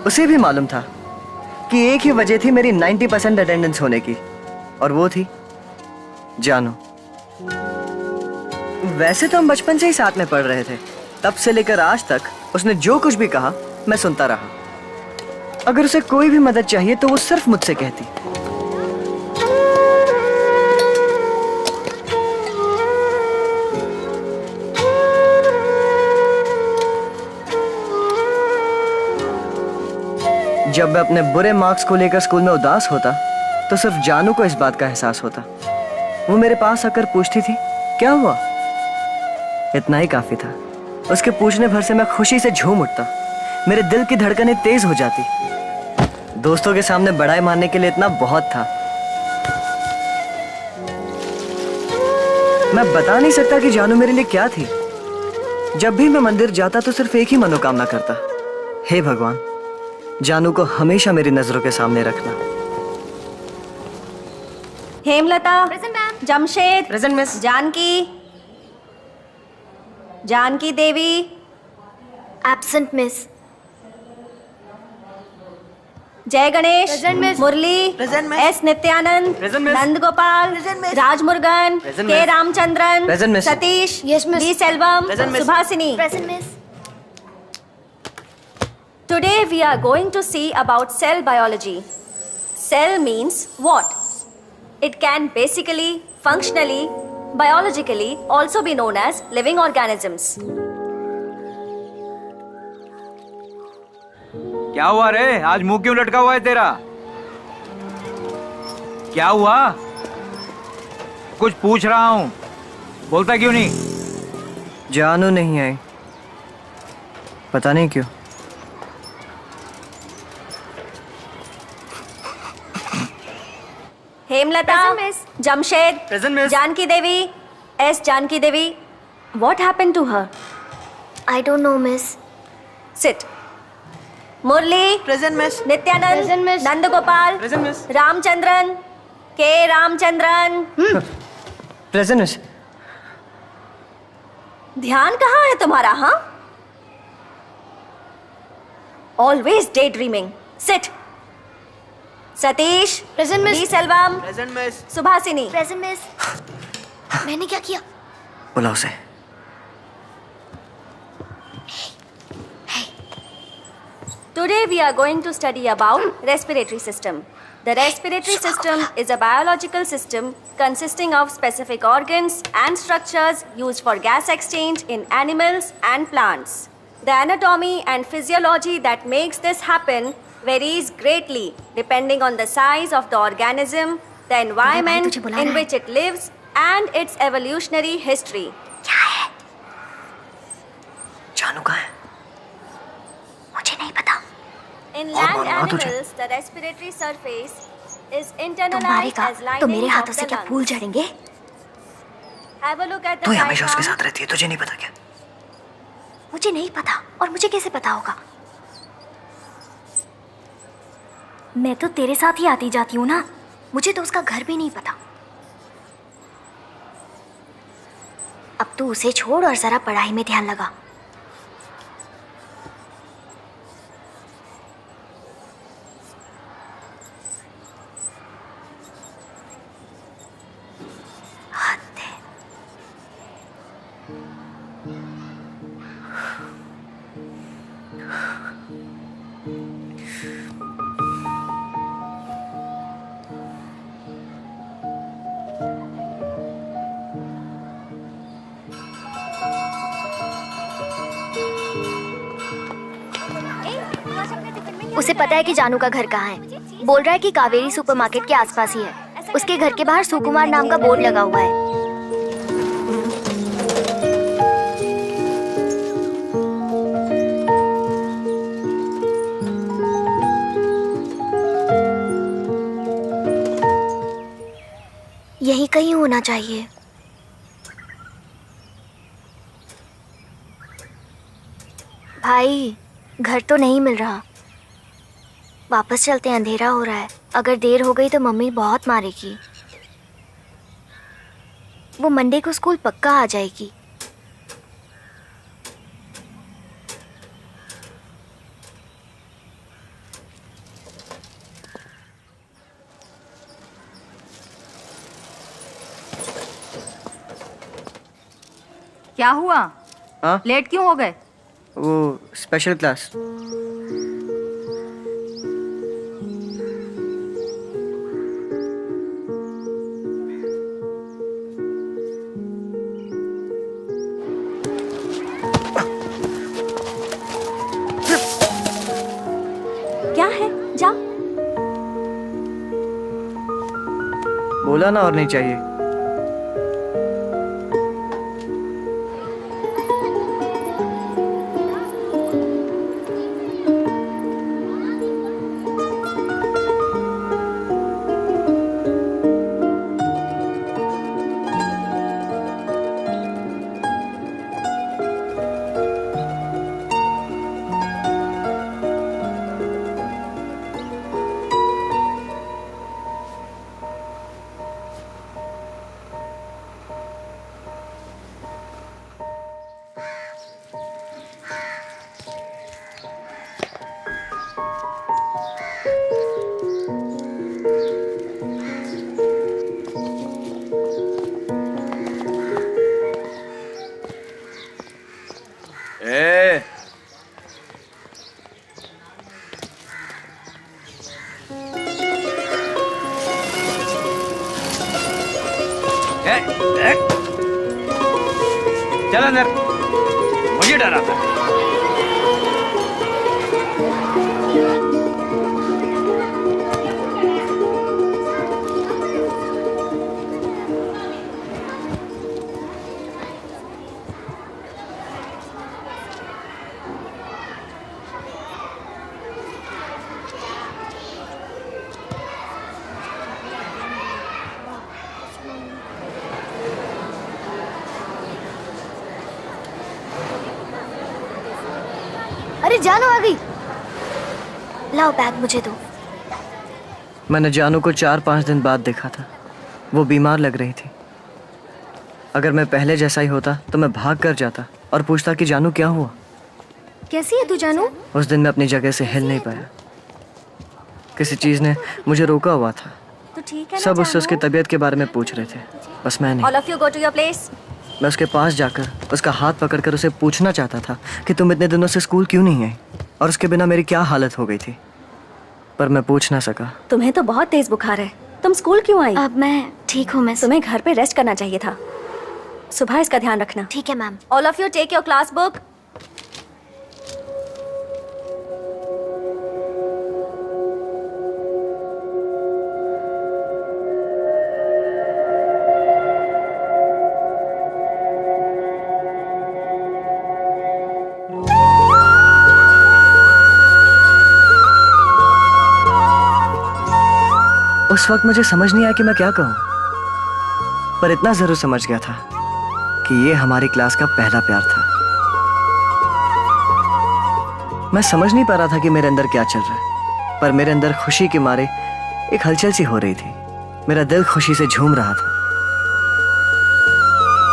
उसे भी मालूम था कि एक ही वजह थी मेरी 90% अटेंडेंस होने की, और वो थी जानू। वैसे तो हम बचपन से ही साथ में पढ़ रहे थे, तब से लेकर आज तक उसने जो कुछ भी कहा मैं सुनता रहा। अगर उसे कोई भी मदद चाहिए तो वो सिर्फ मुझसे कहती। जब मैं अपने बुरे मार्क्स को लेकर स्कूल में उदास होता तो सिर्फ जानू को इस बात का एहसास होता। वो मेरे पास आकर पूछती थी क्या हुआ। इतना ही काफी था। उसके पूछने भर से मैं खुशी से झूम उठता। मेरे दिल की धड़कनें तेज हो जाती। दोस्तों के सामने बड़ाई मारने के लिए इतना बहुत था। मैं बता नहीं सकता कि जानू मेरे लिए क्या थी। जब भी मैं मंदिर जाता तो सिर्फ एक ही मनोकामना करता, हे भगवान, जानू को हमेशा मेरी नजरों के सामने रखना। Hemlata, Jamshed, present miss. Janki Devi, absent miss. Jay Ganesh, Present, miss. Murali, Present, miss. S Nithyanand, Present, miss. Nand Gopal, Present, miss. Rajmurugan, Present, K miss. Ramachandran, Present, miss. Satish, Yes, miss. D Selvam, Present, miss. Subhashini. Present miss. Today we are going to see about cell biology. Cell means what? It can basically, functionally, biologically also be known as living organisms. क्या हुआ रे? आज मुंह क्यों लटका हुआ है तेरा? क्या हुआ? कुछ पूछ रहा हूँ, बोलता क्यों नहीं? जानू नहीं आई, पता नहीं क्यों। Hemlata, Present, miss. Jamshed, Present, miss. Janki Devi, S Janki Devi. What happened to her? I don't know miss. Sit. Murali, present miss. Nithyanand, Present, miss. Nand Gopal, present miss. Ramachandran, K Ramachandran. Present miss. ध्यान कहाँ है तुम्हारा? हाँ, always day dreaming. Sit. Satish, Present, miss. D Selvam, present miss. Subhashini. Present miss. मैंने क्या किया? बुलाओ उसे। Today we are going to study about respiratory system. The respiratory system is a biological system consisting of specific organs and structures used for gas exchange in animals and plants. The anatomy and physiology that makes this happen varies greatly depending on the size of the organism, the environment तुझे बुला in रहा है। which it lives, and its evolutionary history. जानू कहाँ है? मुझे नहीं पता। In और land मालूम है तुझे? animals, the respiratory surface is तुम internalized मारेगा as तो lining मेरे of हाथों से the क्या lungs. Fool झड़ेंगे? Have a look at the तू ही हमेशा उसके diagram. साथ रहती है, तुझे नहीं पता क्या? मुझे नहीं पता, और मुझे कैसे पता होगा? मैं तो तेरे साथ ही आती जाती हूँ ना, मुझे तो उसका घर भी नहीं पता। अब तू उसे छोड़ और जरा पढ़ाई में ध्यान लगा। हद है। उसे पता है कि जानू का घर कहाँ है। बोल रहा है कि कावेरी सुपरमार्केट के आसपास ही है। उसके घर के बाहर सुकुमार नाम का बोर्ड लगा हुआ है। यही कहीं होना चाहिए। भाई, घर तो नहीं मिल रहा। वापस चलते हैं, अंधेरा हो रहा है। अगर देर हो गई तो मम्मी बहुत मारेगी। वो मंडे को स्कूल पक्का आ जाएगी। क्या हुआ? हाँ, लेट क्यों हो गए? वो स्पेशल क्लास। क्या है? जा। बोला ना और नहीं चाहिए। ए, चल अंदर, मुझे डर आता है। अरे जानू आ गई। लाओ बैग मुझे दो। मैंने जानू को 4-5 दिन बाद देखा था। वो बीमार लग रही थी। अगर मैं पहले जैसा ही होता तो मैं भाग कर जाता और पूछता कि जानू क्या हुआ। कैसी है तू जानू? उस दिन मैं अपनी जगह से हिल नहीं पाया। किसी चीज ने मुझे रोका हुआ था। तो ठीक है ना सब उससे उसकी जानू? तबीयत के बारे में पूछ रहे थे, बस मैं नहीं। All of you go to your place. मैं उसके पास जाकर उसका हाथ पकड़कर उसे पूछना चाहता था कि तुम इतने दिनों से स्कूल क्यों नहीं आई और उसके बिना मेरी क्या हालत हो गई थी, पर मैं पूछ ना सका। तुम्हें तो बहुत तेज बुखार है। तुम स्कूल क्यों आई? अब मैं ठीक हूँ मिस। तुम्हें घर पे रेस्ट करना चाहिए था। सुबह इसका ध्यान रखना। ठीक है ma'am. All of you take your class book. उस वक्त मुझे समझ नहीं आया कि मैं क्या कहूँ, पर इतना जरूर समझ गया था कि ये हमारी क्लास का पहला प्यार था। मैं समझ नहीं पा रहा था कि मेरे अंदर क्या चल रहा है, पर मेरे अंदर खुशी के मारे एक हलचल सी हो रही थी। मेरा दिल खुशी से झूम रहा था।